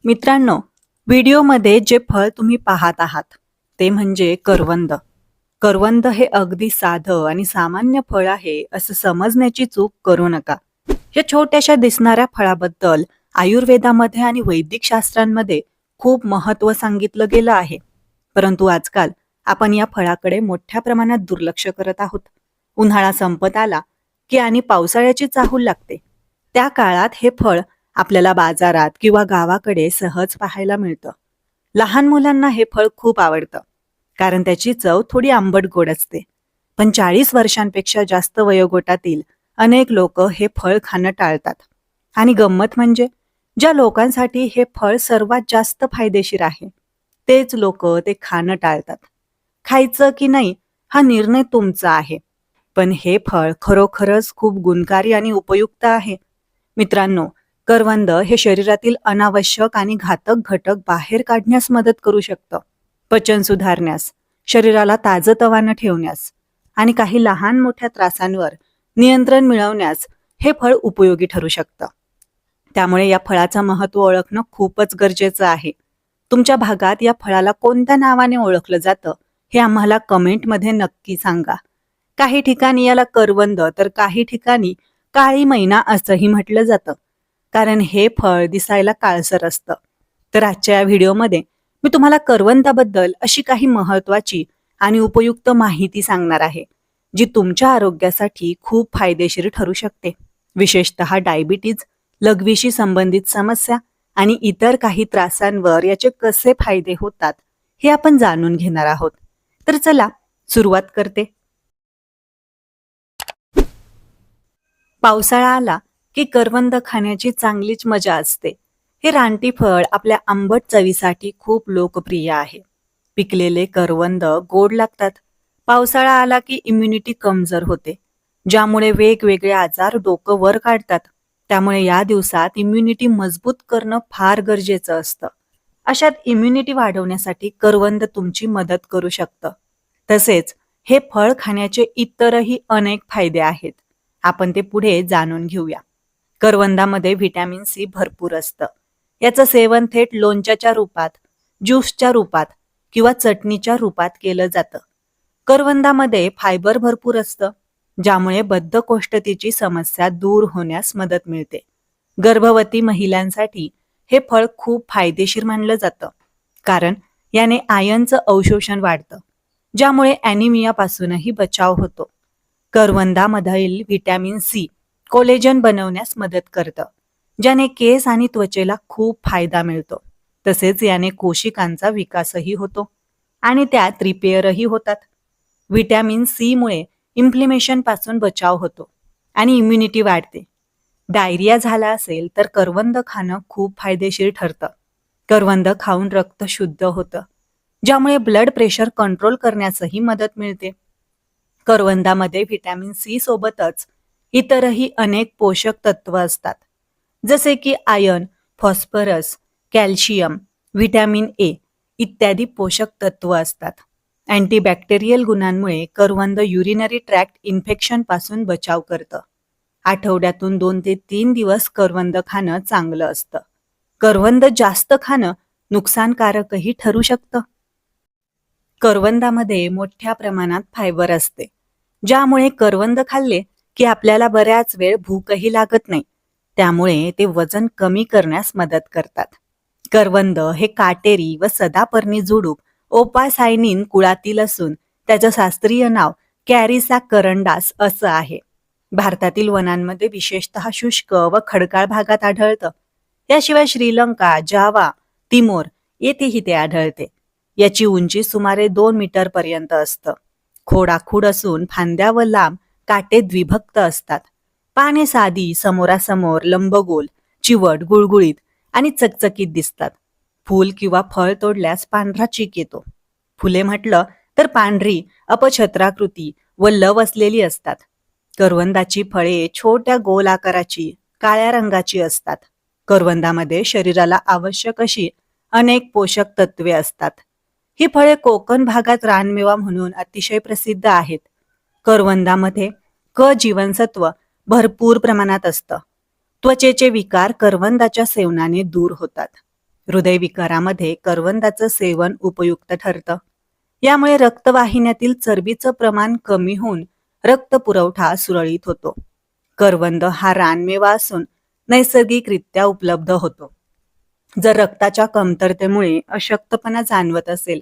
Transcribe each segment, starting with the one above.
मित्रांनो, व्हिडिओमध्ये जे फळ तुम्ही पाहत आहात ते म्हणजे करवंद. करवंद हे अगदी साधं आणि सामान्य फळ आहे असं समजण्याची चूक करू नका. या छोट्याशा दिसणाऱ्या फळाबद्दल आयुर्वेदामध्ये आणि वैदिक शास्त्रांमध्ये खूप महत्त्व सांगितलं गेलं आहे. परंतु आजकाल आपण या फळाकडे मोठ्या प्रमाणात दुर्लक्ष करत आहोत. उन्हाळा संपत आला की आणि पावसाळ्याची चाहूल लागते. त्या काळात हे फळ आपल्याला बाजारात किंवा गावाकडे सहज पाहायला मिळतं. लहान मुलांना हे फळ खूप आवडतं कारण त्याची चव थोडी आंबट गोड असते. पण 40 वर्षांपेक्षा जास्त वयोगटातील अनेक लोक हे फळ खाणं टाळतात. आणि गंमत म्हणजे ज्या लोकांसाठी हे फळ सर्वात जास्त फायदेशीर आहे तेच लोक ते खाणं टाळतात. खायचं की नाही हा निर्णय तुमचा आहे, पण हे फळ खरोखरच खूप गुणकारी आणि उपयुक्त आहे. मित्रांनो, करवंद हे शरीरातील अनावश्यक आणि घातक घटक बाहेर काढण्यास मदत करू शकतं. पचन सुधारण्यास, शरीराला ताजंतवानं ठेवण्यास आणि काही लहान मोठ्या त्रासांवर नियंत्रण मिळवण्यास हे फळ उपयोगी ठरू शकतं. त्यामुळे या फळाचं महत्त्व ओळखणं खूपच गरजेचं आहे. तुमच्या भागात या फळाला कोणत्या नावाने ओळखलं जातं हे आम्हाला कमेंटमध्ये नक्की सांगा. काही ठिकाणी याला करवंद तर काही ठिकाणी काळी मैना असंही म्हटलं जातं, कारण हे फळ दिसायला काळसर असतं. तर आजच्या या व्हिडिओमध्ये मी तुम्हाला करवंदाबद्दल अशी काही महत्त्वाची आणि उपयुक्त माहिती सांगणार आहे, जी तुमच्या आरोग्यासाठी खूप फायदेशीर ठरू शकते. विशेषतः डायबिटीज, लघवीशी संबंधित समस्या आणि इतर काही त्रासांवर याचे कसे फायदे होतात हे आपण जाणून घेणार आहोत. तर चला सुरुवात करते. पावसाळा आला की करवंद खाण्याची चांगलीच मजा असते. हे रानटी फळ आपल्या आंबट चवीसाठी खूप लोकप्रिय आहे. पिकलेले करवंद गोड लागतात. पावसाळा आला की इम्युनिटी कमजोर होते, ज्यामुळे वेगवेगळे आजार डोकं वर काढतात. त्यामुळे या दिवसात इम्युनिटी मजबूत करणं फार गरजेचं असतं. अशात इम्युनिटी वाढवण्यासाठी करवंद तुमची मदत करू शकतं. तसेच हे फळ खाण्याचे इतरही अनेक फायदे आहेत. आपण ते पुढे जाणून घेऊया. करवंदामध्ये व्हिटॅमिन सी भरपूर असतं. याचं सेवन थेट लोणच्याच्या रूपात, ज्यूसच्या रूपात किंवा चटणीच्या रूपात केलं जातं. करवंदामध्ये फायबर भरपूर असतं, ज्यामुळे बद्धकोष्ठतेची समस्या दूर होण्यास मदत मिळते. गर्भवती महिलांसाठी हे फळ खूप फायदेशीर मानलं जातं, कारण याने आयर्नचं अवशोषण वाढतं, ज्यामुळे ॲनिमियापासूनही बचाव होतो. करवंदामधील व्हिटॅमिन सी कोलेजन बनवण्यास मदत करतं, ज्याने केस आणि त्वचेला खूप फायदा मिळतो. तसेच याने कोशिकांचा विकासही होतो आणि त्यात रिपेअरही होतात. व्हिटॅमिन सी मुळे इन्फ्लेमेशन पासून बचाव होतो आणि इम्युनिटी वाढते. डायरिया झाला असेल तर करवंद खाणं खूप फायदेशीर ठरतं. करवंद खाऊन रक्त शुद्ध होतं, ज्यामुळे ब्लड प्रेशर कंट्रोल करण्यासही मदत मिळते. करवंदामध्ये व्हिटॅमिन सी सोबतच इतरही अनेक पोषक तत्व असतात, जसे की iron, phosphorus, calcium, vitamin A इत्यादी पोषक तत्व असतात. अँटीबॅक्टेरियल गुणांमुळे करवंद युरिनरी ट्रॅक्ट इन्फेक्शन पासून बचाव करतं. आठवड्यातून 2 ते 3 दिवस करवंद खाणं चांगलं असतं. करवंद जास्त खाणं नुकसानकारकही ठरू शकतं. करवंदामध्ये मोठ्या प्रमाणात फायबर असते, ज्यामुळे करवंद खाल्ले की आपल्याला बऱ्याच वेळ भूकही लागत नाही. त्यामुळे ते वजन कमी करण्यास मदत करतात. करवंद हे काटेरी व सदापर्णी झुडूप ओपासायनिन कुळातील असून त्याचं शास्त्रीय नाव कॅरिसा करंडास असं आहे. भारतातील वनांमध्ये विशेषतः शुष्क व खडकाळ भागात आढळतं. याशिवाय श्रीलंका, जावा, तिमोर येथेही ते आढळते. याची उंची सुमारे 2 मीटर पर्यंत असतं. खोड आखूड असून फांद्या व लांब काटे द्विभक्त असतात. पाने साधी, समोरासमोर, लंबगोल, चिवट, गुळगुळीत आणि चकचकीत दिसतात. फूल किंवा फळ तोडल्यास पांढरा चीक येतो. फुले म्हटलं तर पांढरी, अपछत्राकृती व लव असलेली असतात. करवंदाची फळे छोट्या गोल आकाराची, काळ्या रंगाची असतात. करवंदामध्ये शरीराला आवश्यक अशी अनेक पोषक तत्वे असतात. ही फळे कोकण भागात रानमेवा म्हणून अतिशय प्रसिद्ध आहेत. करवंदामध्ये क जीवनसत्व भरपूर प्रमाणात असतं. त्वचेचे विकार करवंदाच्या सेवनाने दूर होतात. हृदयविकारामध्ये करवंदाचं सेवन उपयुक्त ठरतं. यामुळे रक्तवाहिन्यातील चरबीचं प्रमाण कमी होऊन रक्तपुरवठा सुरळीत होतो. करवंद हा रानमेवा असून नैसर्गिकरित्या उपलब्ध होतो. जर रक्ताच्या कमतरतेमुळे अशक्तपणा जाणवत असेल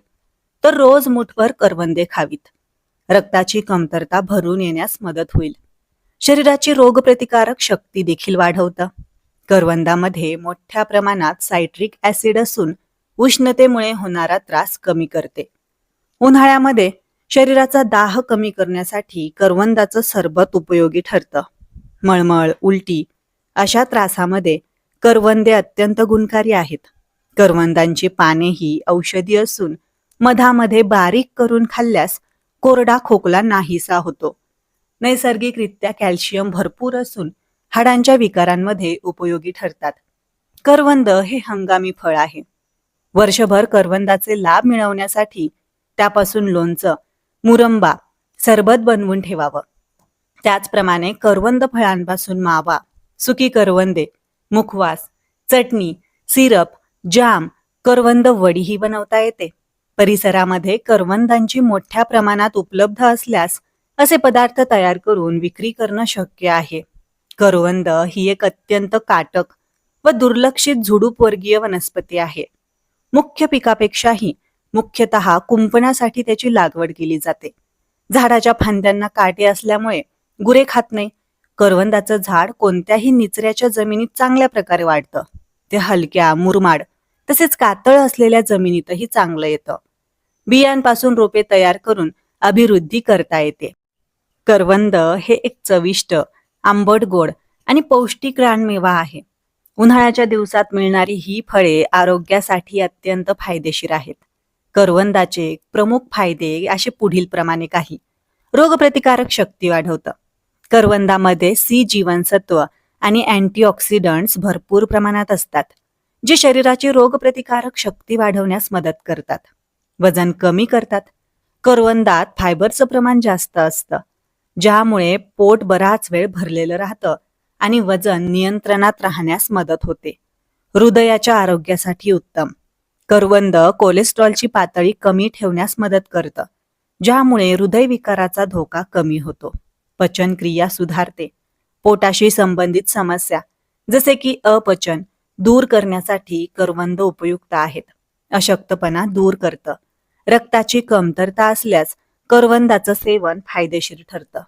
तर रोज मुठभर करवंदे खावीत. रक्ताची कमतरता भरून येण्यास मदत होईल. शरीराची रोगप्रतिकारक शक्ती देखील वाढवतं. करवंदामध्ये मोठ्या प्रमाणात सायट्रिक ऍसिड असून उष्णतेमुळे होणारा त्रास कमी करते. उन्हाळ्यामध्ये शरीराचा दाह कमी करण्यासाठी करवंदाचं सरबत उपयोगी ठरतं. मळमळ, उलटी अशा त्रासामध्ये करवंदे अत्यंत गुणकारी आहेत. करवंदांची पाने ही औषधी असून मधामध्ये बारीक करून खाल्ल्यास कोरडा खोकला नाहीसा होतो. नैसर्गिकरित्या कॅल्शियम भरपूर असून हाडांच्या विकारांमध्ये उपयोगी ठरतात. करवंद हे हंगामी फळ आहे. वर्षभर करवंदाचे लाभ मिळवण्यासाठी त्यापासून लोणचं, मुरंबा, सरबत बनवून ठेवावं. त्याचप्रमाणे करवंद फळांपासून मावा, सुकी करवंदे, मुखवास, चटणी, सिरप, जाम, करवंद वडीही बनवता येते. परिसरामध्ये करवंदांची मोठ्या प्रमाणात उपलब्ध असल्यास असे पदार्थ तयार करून विक्री करणं शक्य आहे. करवंद ही एक अत्यंत काटक व दुर्लक्षित झुडूपवर्गीय वनस्पती आहे. मुख्य पिकापेक्षाही मुख्यतः कुंपणासाठी त्याची लागवड केली जाते. झाडाच्या फांद्यांना काटे असल्यामुळे गुरे खात नाही. करवंदाचं झाड कोणत्याही निचऱ्याच्या जमिनीत चांगल्या प्रकारे वाढतं. ते हलक्या, मुरमाड तसेच कातळ असलेल्या जमिनीतही चांगलं येतं. बियांपासून रोपे तयार करून अभिवृद्धी करता येते. करवंद हे एक चविष्ट, आंबट गोड आणि पौष्टिक रानमेवा आहे. उन्हाळ्याच्या दिवसात मिळणारी ही फळे आरोग्यासाठी अत्यंत फायदेशीर आहेत. करवंदाचे प्रमुख फायदे असे पुढील प्रमाणे काही. रोगप्रतिकारक शक्ती वाढवतं. करवंदामध्ये सी जीवनसत्व आणि अँटीऑक्सिडंट्स भरपूर प्रमाणात असतात, जे शरीराची रोगप्रतिकारक शक्ती वाढवण्यास मदत करतात. वजन कमी करतात. करवंदात फायबरचं प्रमाण जास्त असतं, ज्यामुळे पोट बराच वेळ भरलेलं राहतं आणि वजन नियंत्रणात राहण्यास मदत होते. हृदयाच्या आरोग्यासाठी उत्तम. करवंद कोलेस्ट्रॉलची पातळी कमी ठेवण्यास मदत करतं, ज्यामुळे हृदयविकाराचा धोका कमी होतो. पचनक्रिया सुधारते. पोटाशी संबंधित समस्या जसे की अपचन दूर करण्यासाठी करवंद उपयुक्त आहेत. अशक्तपणा दूर करतं. रक्ताची कमतरता असल्यास करवंदाचं सेवन फायदेशीर ठरतं,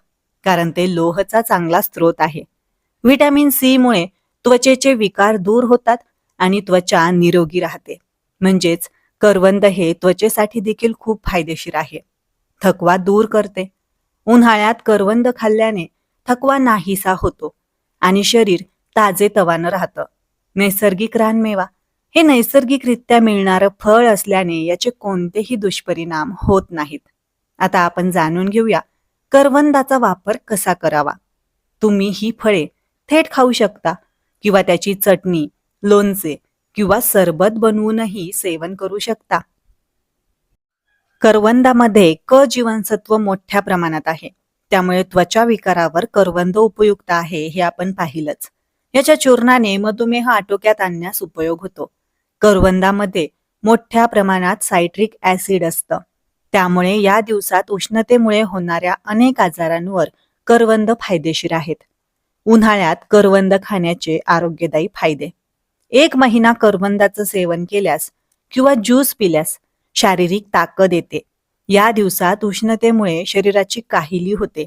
कारण ते लोहचा चांगला स्रोत आहे. व्हिटॅमिन सी मुळे त्वचेचे विकार दूर होतात आणि त्वचा निरोगी राहते. म्हणजेच करवंद हे त्वचेसाठी देखील खूप फायदेशीर आहे. थकवा दूर करते. उन्हाळ्यात करवंद खाल्ल्याने थकवा नाहीसा होतो आणि शरीर ताजेतवानं राहतं. नैसर्गिक रानमेवा हे नैसर्गिकरित्या मिळणारं फळ असल्याने याचे कोणतेही दुष्परिणाम होत नाहीत. आता आपण जाणून घेऊया करवंदाचा वापर कसा करावा. तुम्ही ही फळे थेट खाऊ शकता किंवा त्याची चटणी, लोणचे किंवा सरबत बनवूनही सेवन करू शकता. करवंदामध्ये क जीवनसत्व मोठ्या प्रमाणात आहे, त्यामुळे त्वचा विकारावर करवंद उपयुक्त आहे हे आपण पाहिलंच. याच्या चूर्णाने मधुमेह आटोक्यात आणण्यास उपयोग होतो. करवंदामध्ये मोठ्या प्रमाणात सायट्रिक ऍसिड असतं, त्यामुळे या दिवसात उष्णतेमुळे होणाऱ्या अनेक आजारांवर करवंद फायदेशीर आहेत. उन्हाळ्यात करवंद खाण्याचे आरोग्यदायी फायदे. 1 महिना करवंदाचं सेवन केल्यास किंवा ज्यूस पिल्यास शारीरिक ताकद येते. या दिवसात उष्णतेमुळे शरीराची काहिली होते,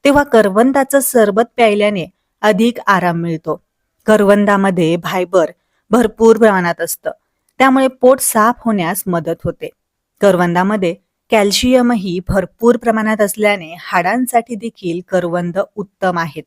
तेव्हा करवंदाचं सरबत प्यायल्याने अधिक आराम मिळतो. करवंदामध्ये फायबर भरपूर प्रमाणात असतं, त्यामुळे पोट साफ होण्यास मदत होते. करवंदामध्ये कॅल्शियमही भरपूर प्रमाणात असल्याने हाडांसाठी देखील करवंद उत्तम आहेत.